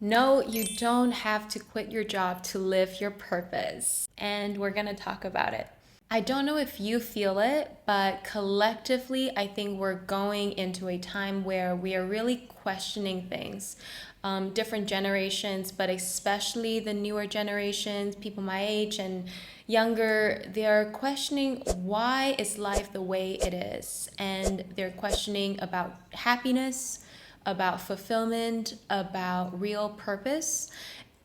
No, you don't have to quit your job to live your purpose. And we're going to talk about it. I don't know if you feel it, but collectively, I think we're going into a time where we are really questioning things. Different generations, but especially the newer generations, people my age and younger, they are questioning why is life the way it is, and they're questioning about happiness, about fulfillment, about real purpose.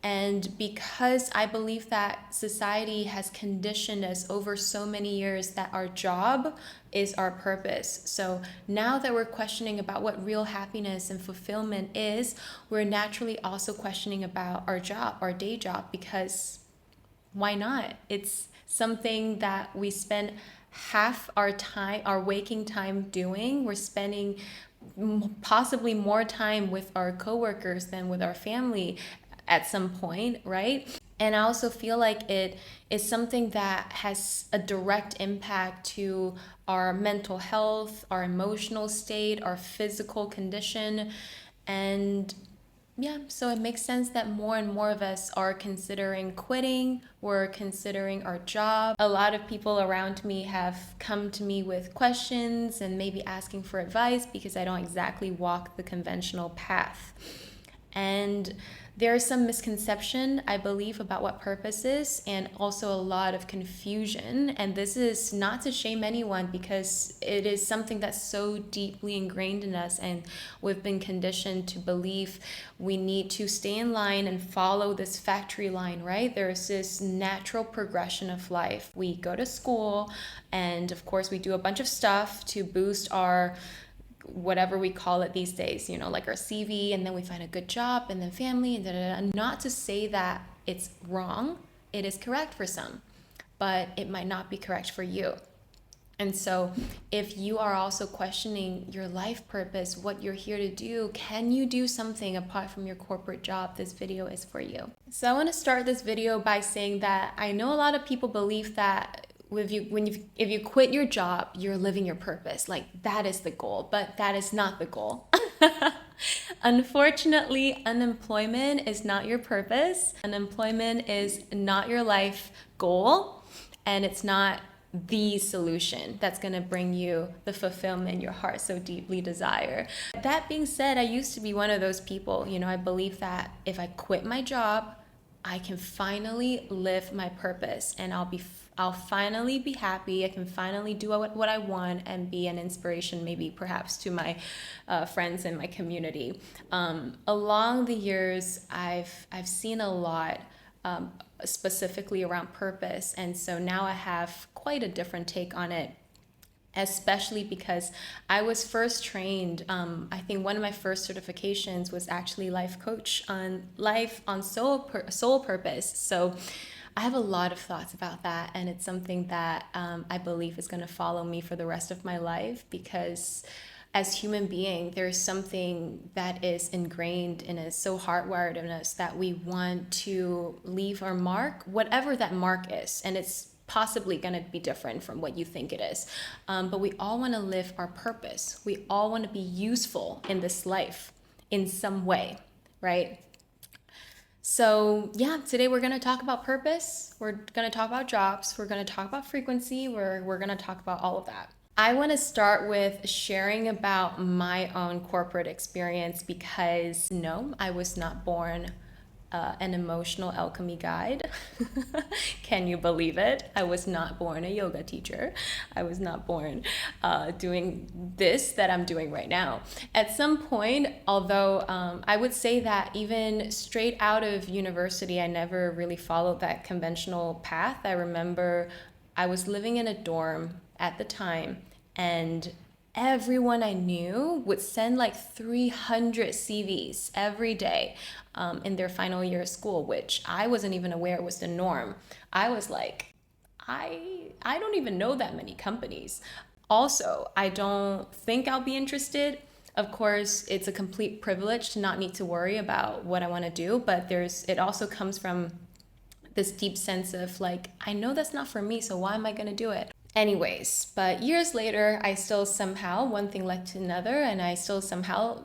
And because I believe that society has conditioned us over so many years that our job is our purpose. So now that we're questioning about what real happiness and fulfillment is, we're naturally also questioning about our job, our day job, because why not? It's something that we spend half our time, our waking time doing. We're spending possibly more time with our coworkers than with our family at some point, right? And I also feel like it is something that has a direct impact to our mental health, our emotional state, our physical condition. And yeah, so it makes sense that more and more of us are considering quitting. We're considering our job. A lot of people around me have come to me with questions and maybe asking for advice because I don't exactly walk the conventional path. And there's some misconception, I believe, about what purpose is, and also a lot of confusion. And this is not to shame anyone because it is something that's so deeply ingrained in us, and we've been conditioned to believe we need to stay in line and follow this factory line, right? There's this natural progression of life. We go to school, and of course, we do a bunch of stuff to boost our whatever we call it these days, like our CV, and then we find a good job, and then family, and da, da, da. Not to say that it's wrong, it is correct for some, but it might not be correct for you. And so if you are also questioning your life purpose, what you're here to do, can you do something apart from your corporate job? This video is for you. So I want to start this video by saying that I know a lot of people believe that if you quit your job, you're living your purpose. Like that is the goal, but that is not the goal. Unfortunately, unemployment is not your purpose. Unemployment is not your life goal, and it's not the solution that's going to bring you the fulfillment your heart so deeply desire. That being said, I used to be one of those people. I believe that if I quit my job, I can finally live my purpose, and I'll finally be happy. I can finally do what I want and be an inspiration, maybe perhaps to my friends in my community. Along the years, I've seen a lot, specifically around purpose, and so now I have quite a different take on it. Especially because I was first trained, I think one of my first certifications was actually life coach on soul purpose. So I have a lot of thoughts about that, and it's something that I believe is going to follow me for the rest of my life, because as human being, there's something that is ingrained in us, so hardwired in us, that we want to leave our mark, whatever that mark is. And it's possibly going to be different from what you think it is. But we all want to live our purpose. We all want to be useful in this life in some way, right? So yeah, today we're going to talk about purpose. We're going to talk about jobs. We're going to talk about frequency. We're going to talk about all of that. I want to start with sharing about my own corporate experience because no, I was not born an emotional alchemy guide. Can you believe it? I was not born a yoga teacher. I was not born doing this that I'm doing right now. At some point, although I would say that even straight out of university, I never really followed that conventional path. I remember I was living in a dorm at the time, and everyone I knew would send like 300 CVs every day in their final year of school, which I wasn't even aware was the norm. I was like, I don't even know that many companies. Also, I don't think I'll be interested. Of course, it's a complete privilege to not need to worry about what I want to do, but it also comes from this deep sense of like, I know that's not for me, so why am I going to do it? Anyways, but years later, I still somehow, one thing led to another, and I still somehow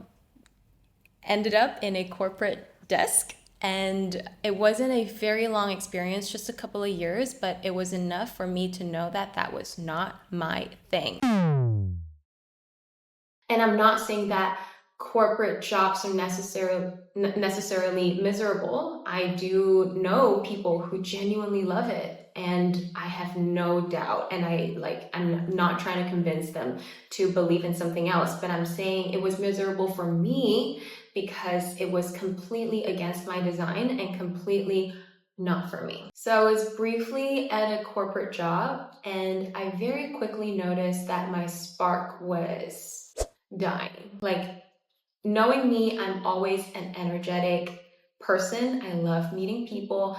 ended up in a corporate desk. And it wasn't a very long experience, just a couple of years, but it was enough for me to know that that was not my thing. And I'm not saying that corporate jobs are necessarily miserable. I do know people who genuinely love it, and I have no doubt. And I'm not trying to convince them to believe in something else, but I'm saying it was miserable for me because it was completely against my design and completely not for me. So I was briefly at a corporate job, and I very quickly noticed that my spark was dying. Like, knowing me, I'm always an energetic person. I love meeting people.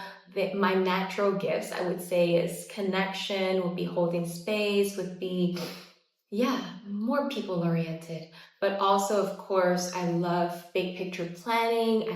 My natural gifts, I would say, is connection, would be holding space, would be, yeah, more people oriented. But also, of course, I love big picture planning.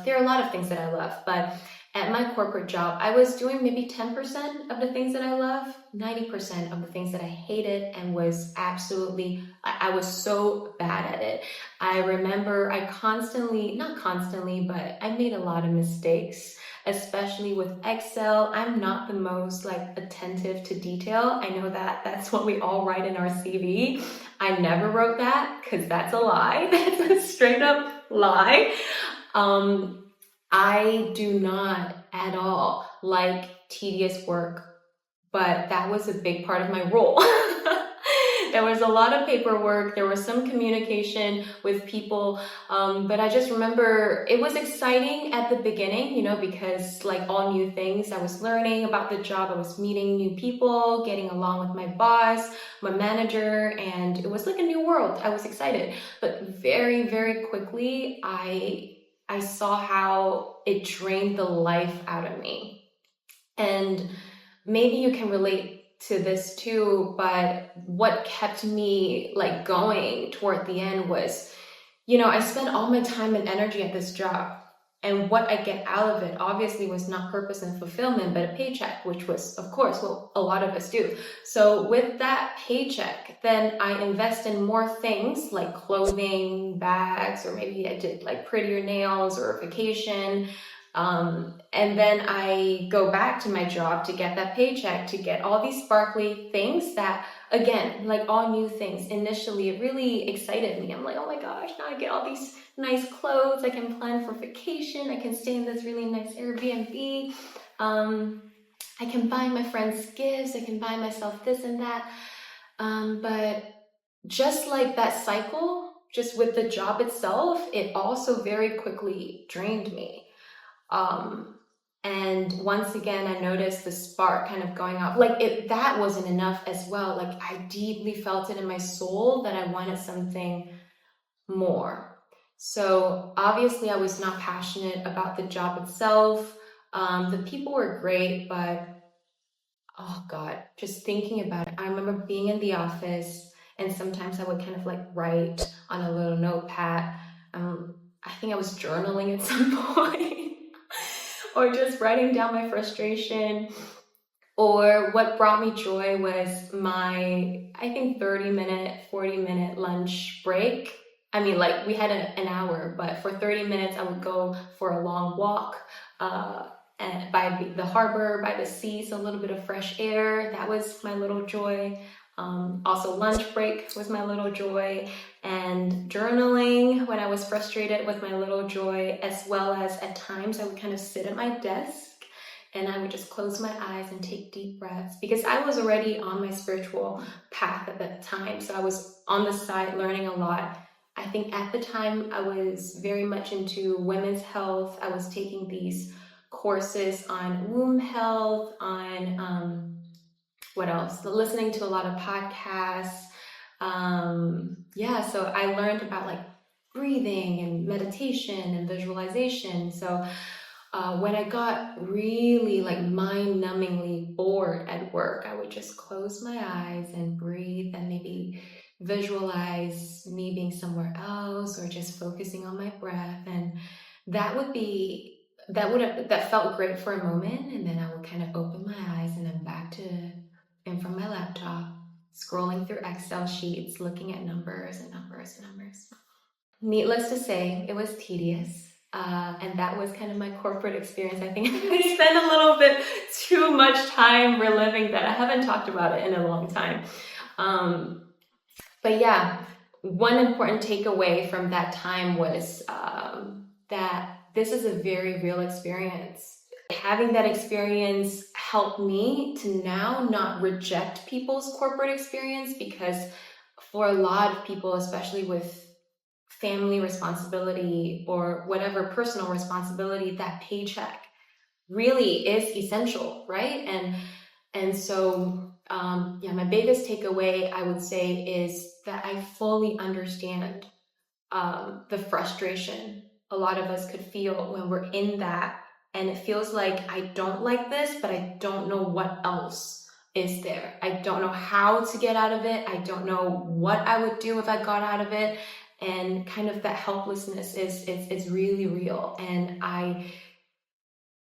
There are a lot of things that I love, but at my corporate job, I was doing maybe 10% of the things that I love, 90% of the things that I hated, and was absolutely, I was so bad at it. I remember not constantly, but I made a lot of mistakes, especially with Excel. I'm not the most attentive to detail. I know that that's what we all write in our CV. I never wrote that because that's a lie. That's a straight up lie. I do not at all like tedious work, but that was a big part of my role. There was a lot of paperwork, there was some communication with people, but I just remember it was exciting at the beginning, because like all new things, I was learning about the job, I was meeting new people, getting along with my boss, my manager, and it was like a new world. I was excited, but very, very quickly, I saw how it drained the life out of me. And maybe you can relate to this too, but what kept me going toward the end was, I spent all my time and energy at this job. And what I get out of it obviously was not purpose and fulfillment, but a paycheck, which was, of course, what a lot of us do. So with that paycheck, then I invest in more things like clothing, bags, or maybe I did prettier nails or a vacation. And then I go back to my job to get that paycheck, to get all these sparkly things that, again, like all new things, initially it really excited me. I'm like, oh my gosh, now I get all these nice clothes. I can plan for vacation. I can stay in this really nice Airbnb. I can buy my friends gifts. I can buy myself this and that. But just like that cycle, just with the job itself, it also very quickly drained me. And once again, I noticed the spark kind of going off. That wasn't enough as well. I deeply felt it in my soul that I wanted something more. So obviously I was not passionate about the job itself. The people were great, but oh God, just thinking about it. I remember being in the office and sometimes I would kind of write on a little notepad. I think I was journaling at some point. Or just writing down my frustration. Or what brought me joy was my, I think, 30-minute, 40-minute lunch break. I mean, we had an hour, but for 30 minutes, I would go for a long walk and by the harbor, by the sea, so a little bit of fresh air. That was my little joy. Also, lunch break was my little joy, and journaling when I was frustrated was my little joy, as well as at times I would kind of sit at my desk and I would just close my eyes and take deep breaths because I was already on my spiritual path at that time. So I was on the side learning a lot. I think at the time I was very much into women's health. I was taking these courses on womb health, on what else? Listening to a lot of podcasts. So I learned about breathing and meditation and visualization. So when I got really mind-numbingly bored at work, I would just close my eyes and breathe and maybe visualize me being somewhere else or just focusing on my breath. And that felt great for a moment. And then I would kind of open my eyes and I'm back to in front of my laptop, scrolling through Excel sheets, looking at numbers and numbers and numbers. Needless to say, it was tedious. And that was kind of my corporate experience. I think I spent a little bit too much time reliving that. I haven't talked about it in a long time. But yeah, one important takeaway from that time was that this is a very real experience. Having that experience helped me to now not reject people's corporate experience, because for a lot of people, especially with family responsibility or whatever personal responsibility, that paycheck really is essential, right? And so yeah, my biggest takeaway, I would say, is that I fully understand the frustration a lot of us could feel when we're in that, and it feels like, I don't like this, but I don't know what else is there. I don't know how to get out of it. I don't know what I would do if I got out of it. And kind of that helplessness is really real. And I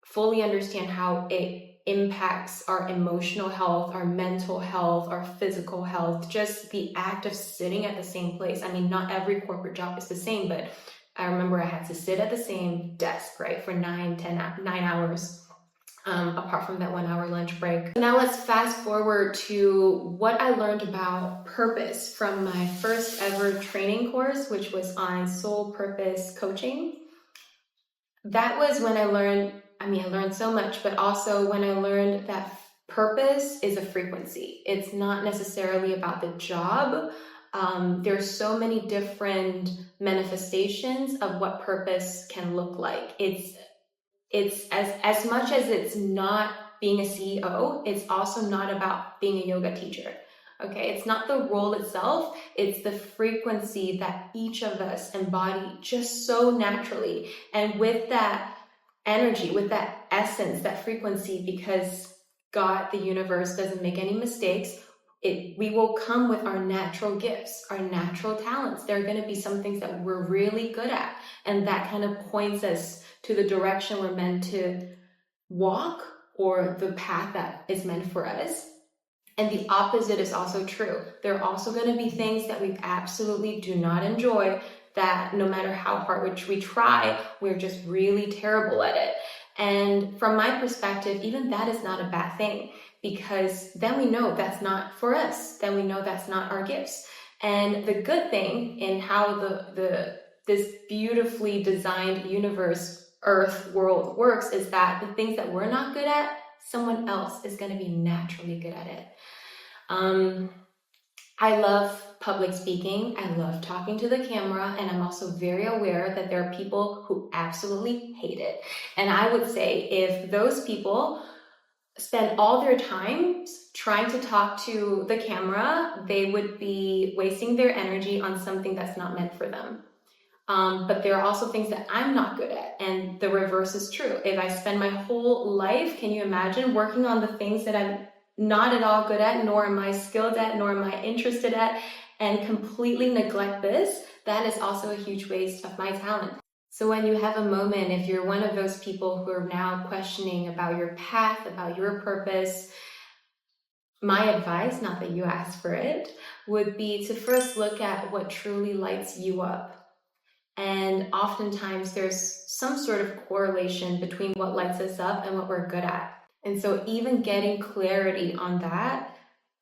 fully understand how it impacts our emotional health, our mental health, our physical health, just the act of sitting at the same place. I mean, not every corporate job is the same, but I remember I had to sit at the same desk, right, for 9 hours. Apart from that 1 hour lunch break. Now let's fast forward to what I learned about purpose from my first ever training course, which was on soul purpose coaching. That was when I learned, I learned so much, but also when I learned that purpose is a frequency. It's not necessarily about the job. There's so many different manifestations of what purpose can look like. It's as much as it's not being a CEO, it's also not about being a yoga teacher. Okay, it's not the role itself, it's the frequency that each of us embody just so naturally. And with that energy, with that essence, that frequency, because God, the universe, doesn't make any mistakes, we will come with our natural gifts, our natural talents. There are going to be some things that we're really good at, and that kind of points us to the direction we're meant to walk, or the path that is meant for us. And the opposite is also true. There are also going to be things that we absolutely do not enjoy, that no matter how hard we try, we're just really terrible at it. And from my perspective, even that is not a bad thing, because then we know that's not for us. Then we know that's not our gifts. And the good thing in how this beautifully designed universe, earth, world works is that the things that we're not good at, someone else is going to be naturally good at it. I love public speaking. I love talking to the camera, and I'm also very aware that there are people who absolutely hate it. And I would say, if those people spend all their time trying to talk to the camera, they would be wasting their energy on something that's not meant for them. But there are also things that I'm not good at, and the reverse is true. If I spend my whole life, can you imagine, working on the things that I'm not at all good at, nor am I skilled at, nor am I interested at, and completely neglect this? That is also a huge waste of my talent. So when you have a moment, if you're one of those people who are now questioning about your path, about your purpose, my advice, not that you asked for it, would be to first look at what truly lights you up. And oftentimes there's some sort of correlation between what lights us up and what we're good at. And so even getting clarity on that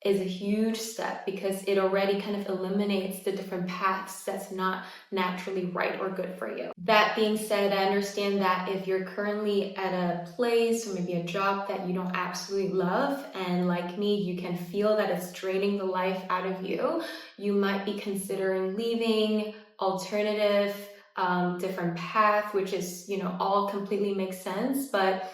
is a huge step, because it already kind of eliminates the different paths that's not naturally right or good for you. That being said, I understand that if you're currently at a place or maybe a job that you don't absolutely love, and like me, you can feel that it's draining the life out of you, you might be considering leaving, alternative, different path, which is, all completely makes sense. But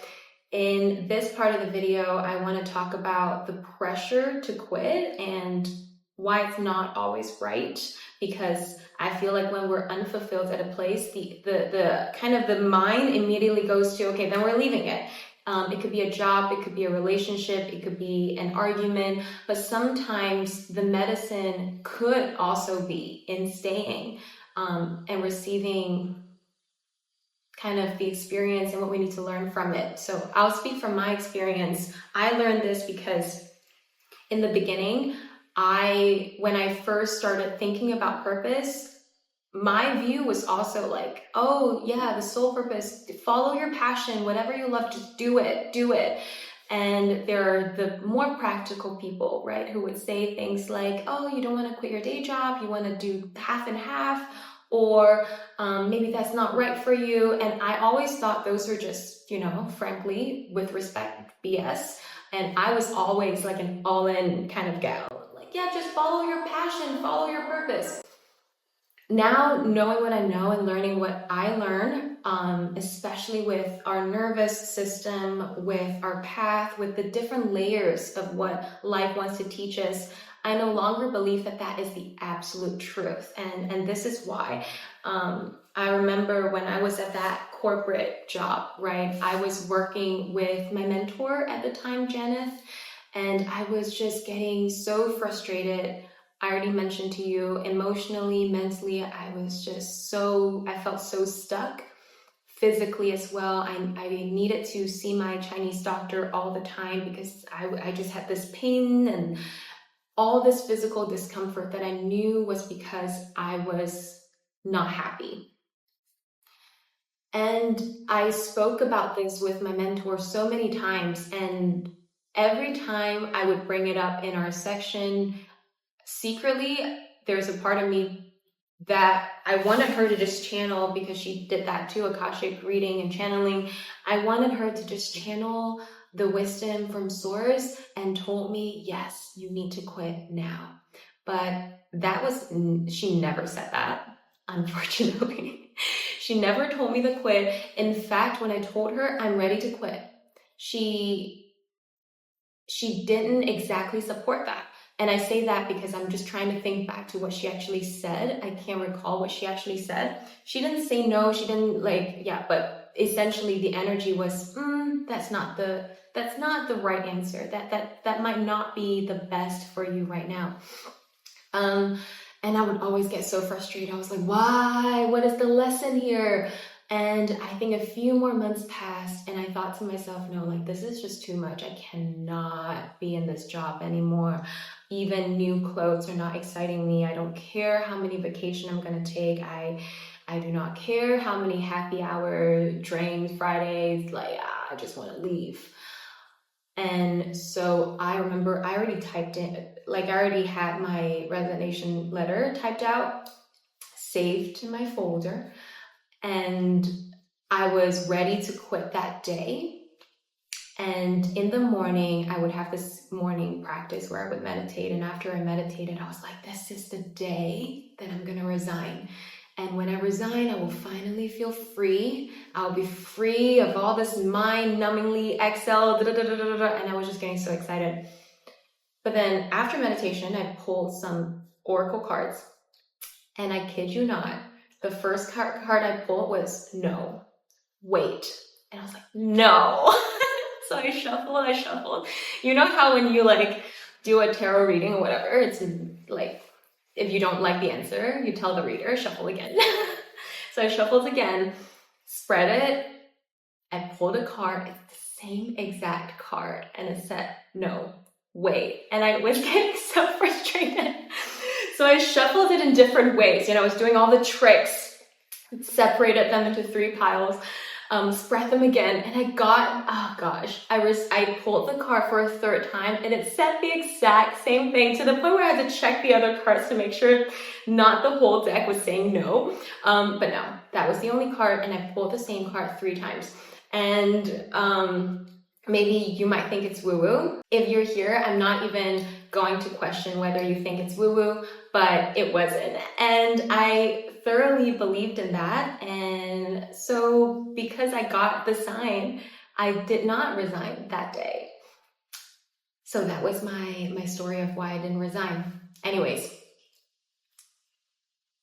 in this part of the video, I want to talk about the pressure to quit and why it's not always right. Because I feel like when we're unfulfilled at a place, the kind of the mind immediately goes to, okay, then we're leaving it. It could be a job, it could be a relationship, it could be an argument, but sometimes the medicine could also be in staying and receiving kind of the experience and what we need to learn from it. So I'll speak from my experience. I learned this because in the beginning, when I first started thinking about purpose, my view was also like, oh yeah, the soul purpose, follow your passion, whatever you love, just do it, do it. And there are the more practical people, right, who would say things like, oh, you don't want to quit your day job, you want to do half and half, or maybe that's not right for you. And I always thought those were just, frankly, with respect, BS. And I was always like an all in kind of gal. Like, yeah, just follow your passion, follow your purpose. Now, knowing what I know and learning what I learn, especially with our nervous system, with our path, with the different layers of what life wants to teach us, I no longer believe that that is the absolute truth. And this is why. I remember when I was at that corporate job, right? I was working with my mentor at the time, Janeth, and I was just getting so frustrated. I already mentioned to you, emotionally, mentally, I felt so stuck. Physically as well, I needed to see my Chinese doctor all the time because I just had this pain and all this physical discomfort that I knew was because I was not happy. And I spoke about this with my mentor so many times, and every time I would bring it up in our section, secretly, there's a part of me that I wanted her to just channel, because she did that too, Akashic reading and channeling. I wanted her to just channel the wisdom from source and told me, yes, you need to quit now. But she never said that, unfortunately. She never told me to quit. In fact, when I told her I'm ready to quit, she didn't exactly support that. And I say that because I'm just trying to think back to what she actually said. I can't recall what she actually said. She didn't say no. She didn't but essentially the energy was, that's not the right answer. That might not be the best for you right now. And I would always get so frustrated. I was like, why? What is the lesson here? And I think a few more months passed, and I thought to myself, no, like, this is just too much. I cannot be in this job anymore. Even new clothes are not exciting me. I don't care how many vacation I'm going to take. I do not care how many happy hour drinks, Fridays. I just want to leave. And so I remember I already typed in, I already had my resignation letter typed out, saved in my folder, and I was ready to quit that day. And in the morning, I would have this morning practice where I would meditate. And after I meditated, I was like, this is the day that I'm going to resign. And when I resign, I will finally feel free. I'll be free of all this mind-numbingly Excel, and I was just getting so excited. But then after meditation, I pulled some oracle cards, and I kid you not, the first card I pulled was no, wait. And I was like, no. So I shuffled. You know how when you do a tarot reading or whatever, it's like, if you don't like the answer, you tell the reader, shuffle again. So I shuffled again, spread it, I pulled a card. It's the same exact card. And it said, no, wait. And I was getting so frustrated. So I shuffled it in different ways. I was doing all the tricks, separated them into 3 piles, spread them again, and I pulled the card for a 3rd time, and it said the exact same thing, to the point where I had to check the other cards to make sure not the whole deck was saying no. But no, that was the only card, and I pulled the same card 3 times. And maybe you might think it's woo-woo. If you're here, I'm not even going to question whether you think it's woo-woo, but it wasn't. And I thoroughly believed in that. And so because I got the sign, I did not resign that day. So that was my story of why I didn't resign. Anyways,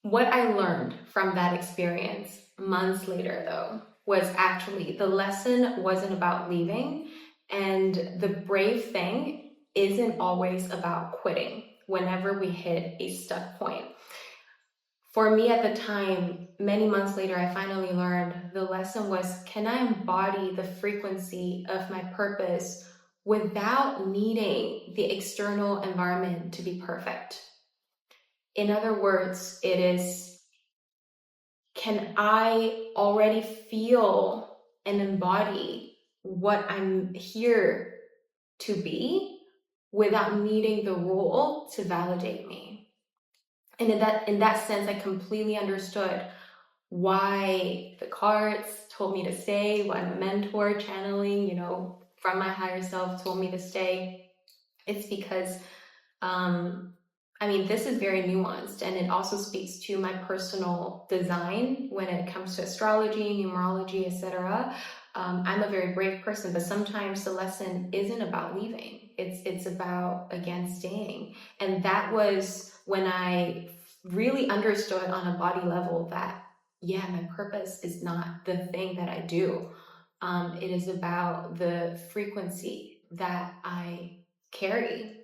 what I learned from that experience months later, though, was actually the lesson wasn't about leaving, and the brave thing isn't always about quitting whenever we hit a stuck point. For me at the time, many months later, I finally learned the lesson was, can I embody the frequency of my purpose without needing the external environment to be perfect? In other words, it is can I already feel and embody what I'm here to be without needing the role to validate me? And in that sense, I completely understood why the cards told me to stay, why my mentor channeling, from my higher self told me to stay. It's because this is very nuanced, and it also speaks to my personal design when it comes to astrology, numerology, etc. I'm a very brave person, but sometimes the lesson isn't about leaving. It's about, again, staying. And that was when I really understood on a body level that, yeah, my purpose is not the thing that I do. It is about the frequency that I carry,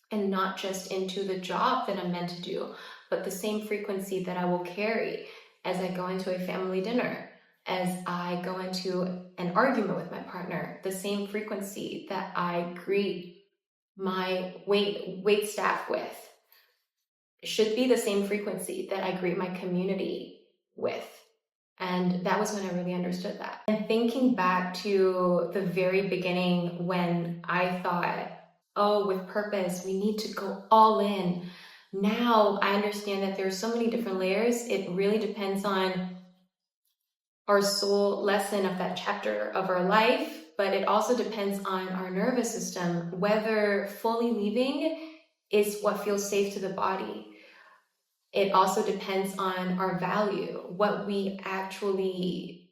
and not just into the job that I'm meant to do, but the same frequency that I will carry as I go into a family dinner, as I go into an argument with my partner, the same frequency that I greet my wait staff with should be the same frequency that I greet my community with. And that was when I really understood that. And thinking back to the very beginning when I thought, oh, with purpose, we need to go all in. Now I understand that there's so many different layers. It really depends on our soul lesson of that chapter of our life, but it also depends on our nervous system, whether fully leaving is what feels safe to the body. It also depends on our value, what we actually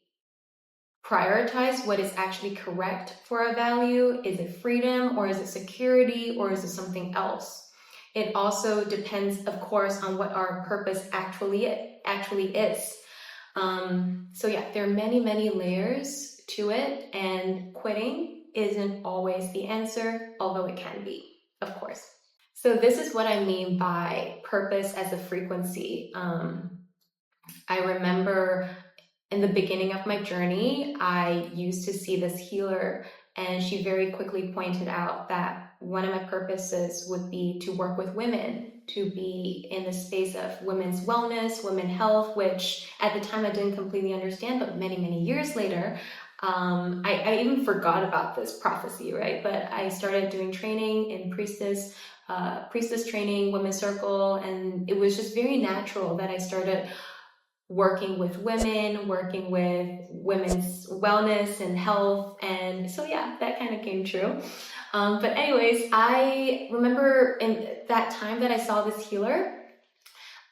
prioritize, what is actually correct for our value. Is it freedom, or is it security, or is it something else? It also depends, of course, on what our purpose actually is. So yeah, there are many, many layers to it, and quitting isn't always the answer, although it can be, of course. So this is what I mean by purpose as a frequency. I remember in the beginning of my journey, I used to see this healer, and she very quickly pointed out that one of my purposes would be to work with women, to be in the space of women's wellness, women's health, which at the time I didn't completely understand, but many, many years later, I even forgot about this prophecy, right? But I started doing training in priestess training, women's circle, and it was just very natural that I started working with women, working with women's wellness and health. And so yeah, that kind of came true. But anyways, I remember in that time that I saw this healer,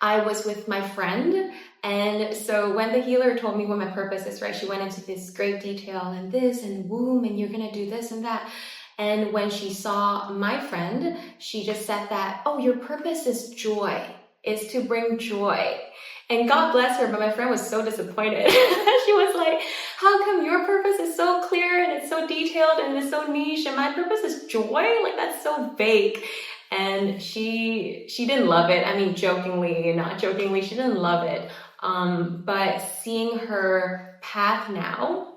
I was with my friend. And so when the healer told me what my purpose is, right, she went into this great detail and this and womb, and you're going to do this and that. And when she saw my friend, she just said that, oh, your purpose is joy, is to bring joy. And God bless her, but my friend was so disappointed. She was like, how come your purpose is so clear and it's so detailed and it's so niche, and my purpose is joy? Like, that's so vague. And she didn't love it. I mean, jokingly, not jokingly, she didn't love it. But seeing her path now,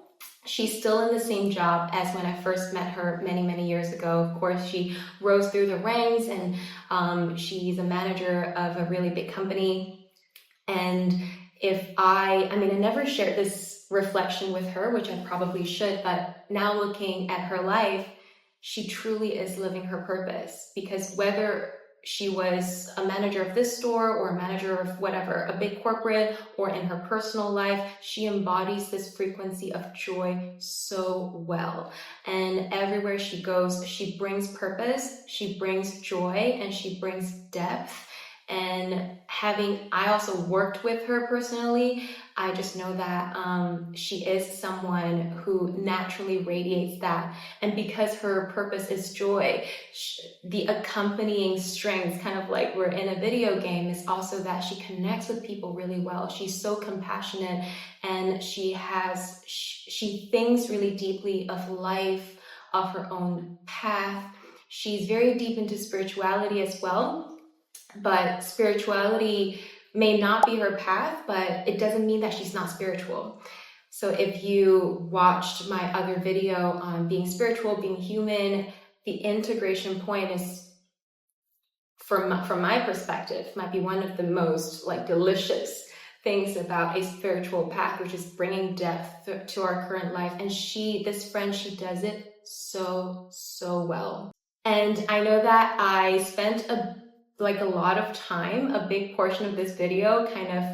she's still in the same job as when I first met her many, many years ago. Of course, she rose through the ranks, and she's a manager of a really big company. And I never shared this reflection with her, which I probably should, but now looking at her life, she truly is living her purpose. Because whether she was a manager of this store or a manager of whatever, a big corporate, or in her personal life, she embodies this frequency of joy so well. And everywhere she goes, she brings purpose, she brings joy, and she brings depth. And I also worked with her personally, I just know that she is someone who naturally radiates that. And because her purpose is joy, the accompanying strengths, kind of like we're in a video game, is also that she connects with people really well. She's so compassionate, and she thinks really deeply of life, of her own path. She's very deep into spirituality as well. But spirituality may not be her path, but it doesn't mean that she's not spiritual. So if you watched my other video on being spiritual, being human, the integration point is, from my perspective, might be one of the most delicious things about a spiritual path, which is bringing depth to our current life. And this friend, she does it so, so well. And I know that I spent a lot of time, a big portion of this video kind of,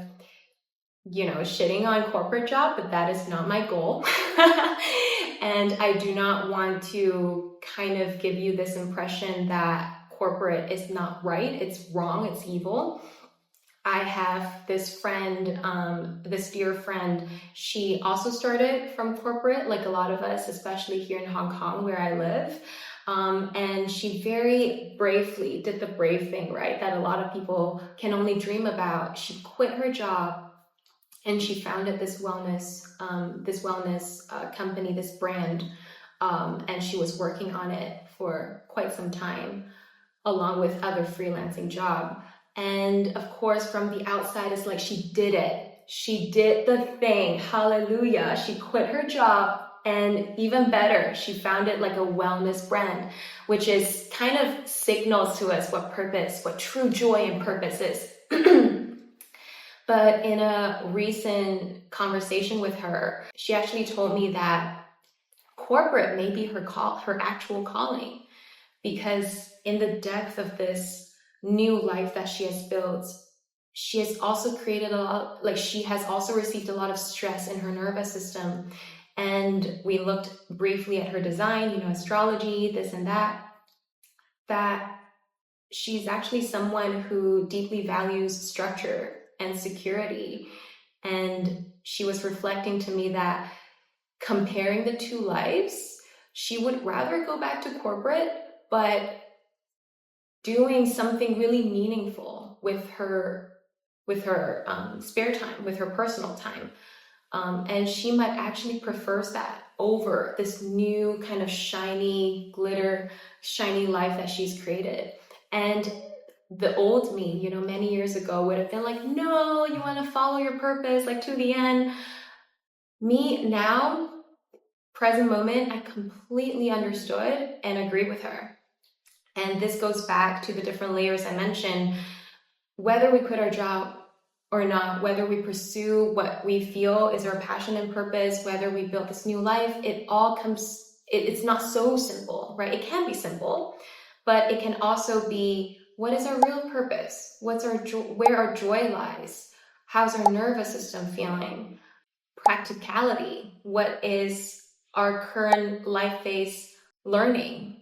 shitting on corporate job, but that is not my goal. And I do not want to kind of give you this impression that corporate is not right, it's wrong, it's evil. I have this friend, this dear friend, she also started from corporate, like a lot of us, especially here in Hong Kong where I live. And she very bravely did the brave thing, right? That a lot of people can only dream about. She quit her job and she founded this wellness company, this brand. And she was working on it for quite some time, along with other freelancing job. And of course, from the outside, it's like she did it. She did the thing. Hallelujah. She quit her job. And even better, she founded like a wellness brand, which is kind of signals to us what true joy and purpose is. But in a recent conversation with her, she actually told me that corporate may be her actual calling, because in the depth of this new life that she has built, she has also created she has also received a lot of stress in her nervous system. And we looked briefly at her design, astrology, this and that she's actually someone who deeply values structure and security. And she was reflecting to me that comparing the two lives, she would rather go back to corporate, but doing something really meaningful with her spare time, with her personal time. And she might actually prefers that over this new kind of shiny life that she's created. And the old me, many years ago would have been like, no, you want to follow your purpose, like to the end. Me now, present moment, I completely understood and agree with her. And this goes back to the different layers I mentioned. Whether we quit our job or not, whether we pursue what we feel is our passion and purpose, whether we build this new life, it's not so simple, right? It can be simple, but it can also be, what is our real purpose? Where our joy lies? How's our nervous system feeling? Practicality. What is our current life phase learning?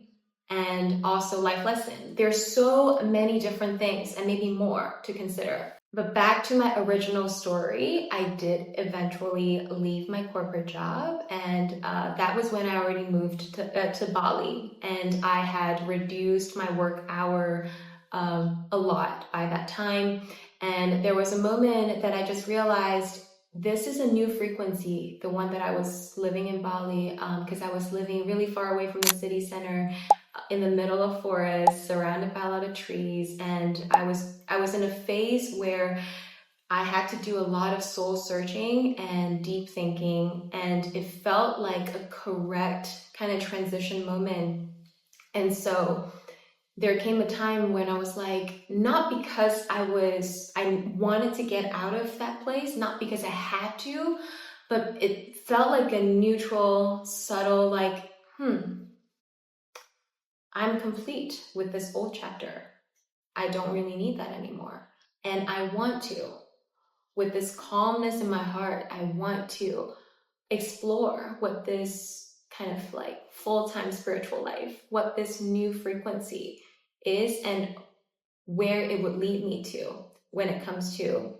And also life lesson. There's so many different things and maybe more to consider. But back to my original story, I did eventually leave my corporate job, and that was when I already moved to Bali, and I had reduced my work hour a lot by that time. And there was a moment that I just realized this is a new frequency, the one that I was living in Bali, because I was living really far away from the city center, in the middle of forest, surrounded by a lot of trees. And I was in a phase where I had to do a lot of soul searching and deep thinking, and it felt like a correct kind of transition moment. And so there came a time when I was like, not because I wanted to get out of that place, not because I had to, but it felt like a neutral, subtle, like, I'm complete with this old chapter. I don't really need that anymore. And I want to, with this calmness in my heart, I want to explore what this kind of like full-time spiritual life, what this new frequency is, and where it would lead me to when it comes to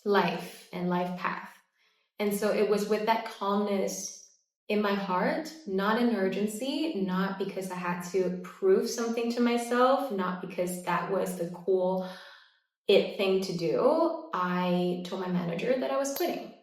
life and life path. And so it was with that calmness in my heart, not an urgency, not because I had to prove something to myself, not because that was the cool thing to do. I told my manager that I was quitting.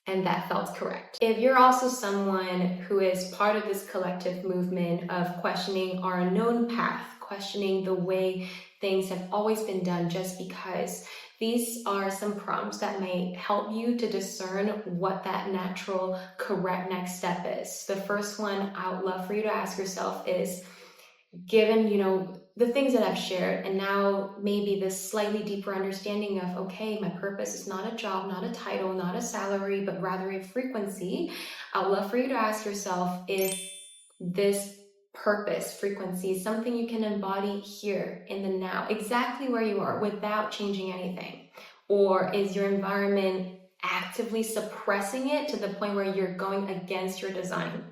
And that felt correct. If you're also someone who is part of this collective movement of questioning our known path, questioning the way things have always been done just because, these are some prompts that may help you to discern what that natural, correct next step is. The first one I would love for you to ask yourself is, given, the things that I've shared, and now maybe this slightly deeper understanding of, okay, my purpose is not a job, not a title, not a salary, but rather a frequency. I'd love for you to ask yourself if this purpose frequency is something you can embody here in the now, exactly where you are without changing anything. Or is your environment actively suppressing it to the point where you're going against your design?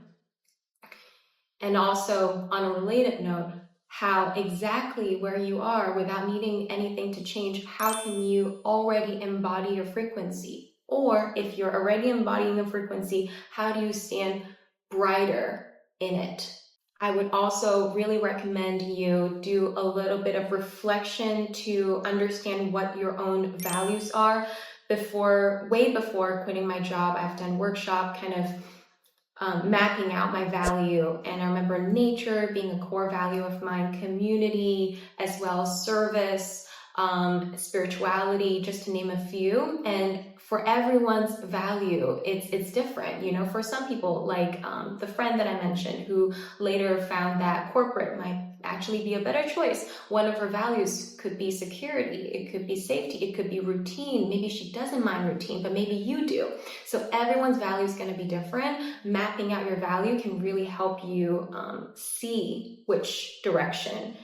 And also, on a related note, how exactly where you are without needing anything to change, how can you already embody your frequency? Or if you're already embodying the frequency, how do you stand brighter in it? I would also really recommend you do a little bit of reflection to understand what your own values are. Way before quitting my job, I've done workshop kind of mapping out my value. And I remember nature being a core value of mine, community, as well as service, spirituality, just to name a few. And for everyone's value, it's different. You know, for some people, like the friend that I mentioned, who later found that corporate might actually be a better choice. One of her values could be security, it could be safety, it could be routine. Maybe she doesn't mind routine, but maybe you do. So everyone's value is going to be different. Mapping out your value can really help you see which direction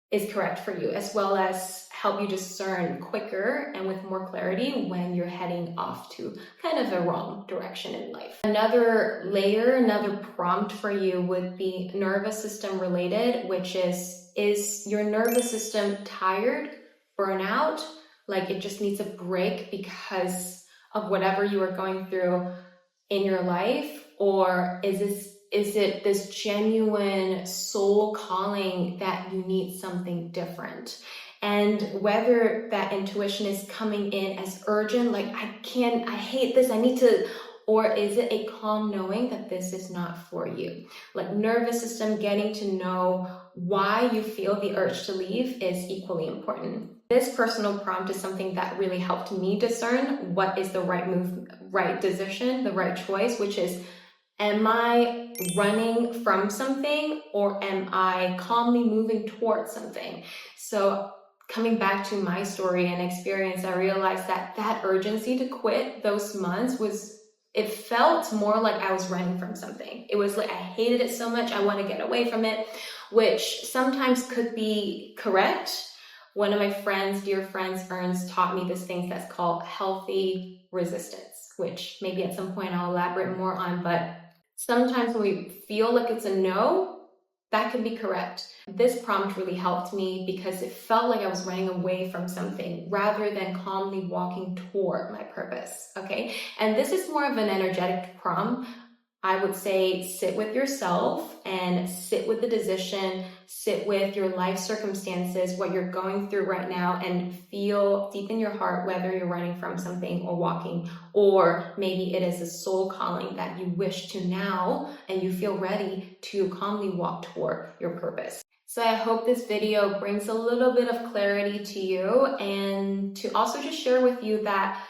is correct for you, as well as help you discern quicker and with more clarity when you're heading off to kind of the wrong direction in life. Another layer, another prompt for you would be nervous system related, which is your nervous system tired, burnout, like it just needs a break because of whatever you are going through in your life? Or is it this genuine soul calling that you need something different? And whether that intuition is coming in as urgent, like I hate this, I need to, or is it a calm knowing that this is not for you? Like nervous system, getting to know why you feel the urge to leave is equally important. This personal prompt is something that really helped me discern what is the right move, right decision, the right choice, which is, am I running from something or am I calmly moving towards something? So coming back to my story and experience, I realized that urgency to quit those months it felt more like I was running from something. It was like I hated it so much, I want to get away from it, which sometimes could be correct. One of my friends, dear friends, Ernst, taught me this thing that's called healthy resistance, which maybe at some point I'll elaborate more on, but sometimes when we feel like it's a no, that can be correct. This prompt really helped me because it felt like I was running away from something rather than calmly walking toward my purpose, okay? And this is more of an energetic prompt. I would say sit with yourself and sit with the decision, sit with your life circumstances, what you're going through right now, and feel deep in your heart whether you're running from something or walking, or maybe it is a soul calling that you wish to now and you feel ready to calmly walk toward your purpose. So I hope this video brings a little bit of clarity to you, and to also just share with you that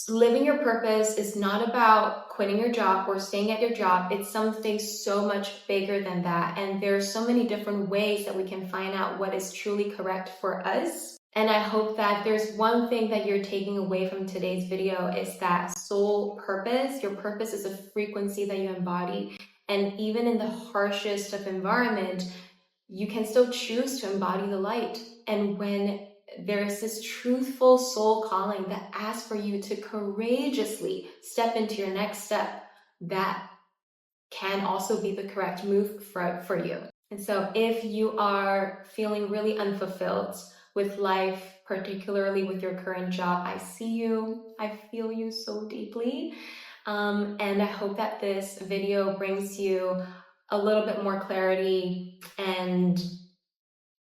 living your purpose is not about quitting your job or staying at your job. It's something so much bigger than that. And there are so many different ways that we can find out what is truly correct for us. And I hope that there's one thing that you're taking away from today's video is that soul purpose, your purpose is a frequency that you embody. And even in the harshest of environment, you can still choose to embody the light. And when there's this truthful soul calling that asks for you to courageously step into your next step, that can also be the correct move for you. And so if you are feeling really unfulfilled with life, particularly with your current job, I see you, I feel you so deeply. And I hope that this video brings you a little bit more clarity and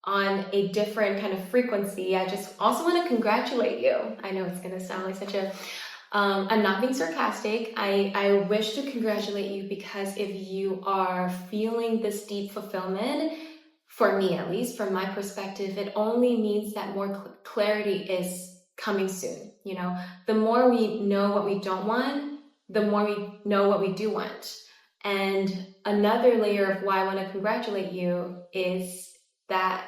on a different kind of frequency. I just also want to congratulate you. I know it's going to sound like such a, I'm not being sarcastic. I wish to congratulate you because if you are feeling this deep fulfillment, for me at least, from my perspective, it only means that more clarity is coming soon. You know, the more we know what we don't want, the more we know what we do want. And another layer of why I want to congratulate you is that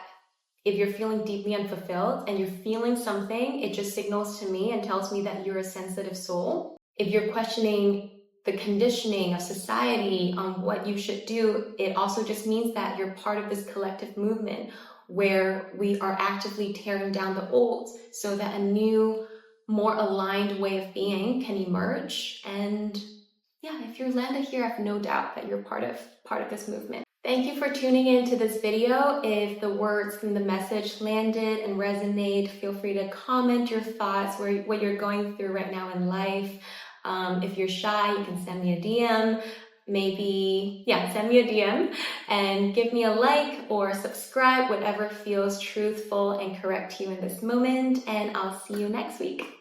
if you're feeling deeply unfulfilled and you're feeling something, it just signals to me and tells me that you're a sensitive soul. If you're questioning the conditioning of society on what you should do, it also just means that you're part of this collective movement where we are actively tearing down the old so that a new, more aligned way of being can emerge. And yeah, if you're landed here, I have no doubt that you're part of this movement. Thank you for tuning in to this video. If the words from the message landed and resonate, feel free to comment your thoughts, what you're going through right now in life. If you're shy, you can send me a DM. Send me a DM and give me a like or subscribe, whatever feels truthful and correct to you in this moment. And I'll see you next week.